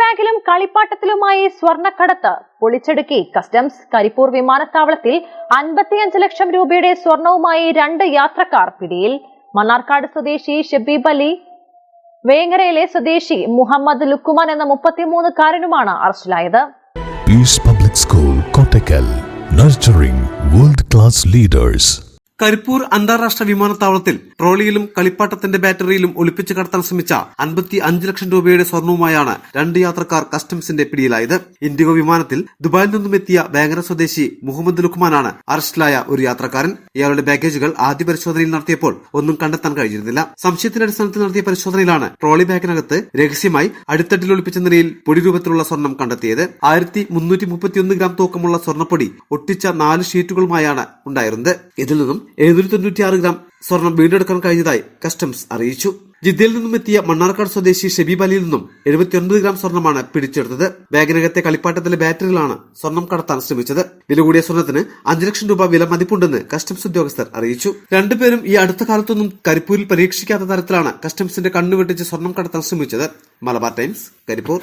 ബാഗിലും കളിപ്പാട്ടത്തിലുമായി സ്വർണ്ണക്കടത്ത് പൊളിച്ചടുക്കി കസ്റ്റംസ്. കരിപ്പൂർ വിമാനത്താവളത്തിൽ 55 ലക്ഷം രൂപയുടെ സ്വർണവുമായി 2 യാത്രക്കാർ പിടിയിൽ. മണ്ണാർക്കാട് സ്വദേശി ഷബീബ് അലി, വേങ്ങരയിലെ സ്വദേശി മുഹമ്മദ് ലുക്കുമാൻ എന്ന 33-കാരനുമാണ് അറസ്റ്റിലായത്. Peace Public School, Kottakkal, nurturing world class leaders. Karipur അന്താരാഷ്ട്ര വിമാനത്താവളത്തിൽ ട്രോളിയിലും കളിപ്പാട്ടത്തിന്റെ ബാറ്ററിയിലും ഒളിപ്പിച്ചു കടത്താൻ ശ്രമിച്ച 55 ലക്ഷം രൂപയുടെ സ്വർണവുമായാണ് 2 യാത്രക്കാർ കസ്റ്റംസിന്റെ പിടിയിലായത്. ഇൻഡിഗോ വിമാനത്തിൽ ദുബായിൽ നിന്നും എത്തിയ വേങ്ങര സ്വദേശി മുഹമ്മദ് ലുക്മാനാണ് അറസ്റ്റിലായ ഒരു യാത്രക്കാരൻ. ഇയാളുടെ ബാഗേജുകൾ ആദ്യ പരിശോധനയിൽ നടത്തിയപ്പോൾ ഒന്നും കണ്ടെത്താൻ കഴിഞ്ഞിരുന്നില്ല. സംശയത്തിന്റെ അടിസ്ഥാനത്തിൽ നടത്തിയ പരിശോധനയിലാണ് ട്രോളി ബാഗിനകത്ത് രഹസ്യമായി അടിത്തട്ടിൽ ഒളിപ്പിച്ച നിലയിൽ പൊടി രൂപത്തിലുള്ള സ്വർണം കണ്ടെത്തിയത്. 1331 ഗ്രാം തൂക്കമുള്ള സ്വർണ്ണപ്പൊടി ഒട്ടിച്ച 4 ഷീറ്റുകളുമായാണ് ഉണ്ടായിരുന്നത്. ഇതിൽ നിന്നും 796 ഗ്രാം സ്വർണം വീണ്ടെടുക്കാൻ കഴിഞ്ഞതായി കസ്റ്റംസ് അറിയിച്ചു. ജിദ്ദയിൽ നിന്നും എത്തിയ മണ്ണാർക്കാട് സ്വദേശി ഷബീബ് അലിയിൽ നിന്നും 79 ഗ്രാം സ്വർണമാണ് പിടിച്ചെടുത്തത്. ബാഗിനകത്തെ കളിപ്പാട്ടത്തിലെ ബാറ്ററികളാണ് സ്വർണം കടത്താൻ ശ്രമിച്ചത്. വില കൂടിയ സ്വർണത്തിന് 5 ലക്ഷം രൂപ വില മതിപ്പുണ്ടെന്ന് കസ്റ്റംസ് ഉദ്യോഗസ്ഥർ അറിയിച്ചു. രണ്ടുപേരും ഈ അടുത്ത കാലത്തൊന്നും കരിപ്പൂരിൽ പരീക്ഷിക്കാത്ത തരത്തിലാണ് കസ്റ്റംസിന്റെ കണ്ണുവെട്ടിച്ച് സ്വർണം കടത്താൻ ശ്രമിച്ചത്. മലബാർ ടൈംസ്, കരിപ്പൂർ.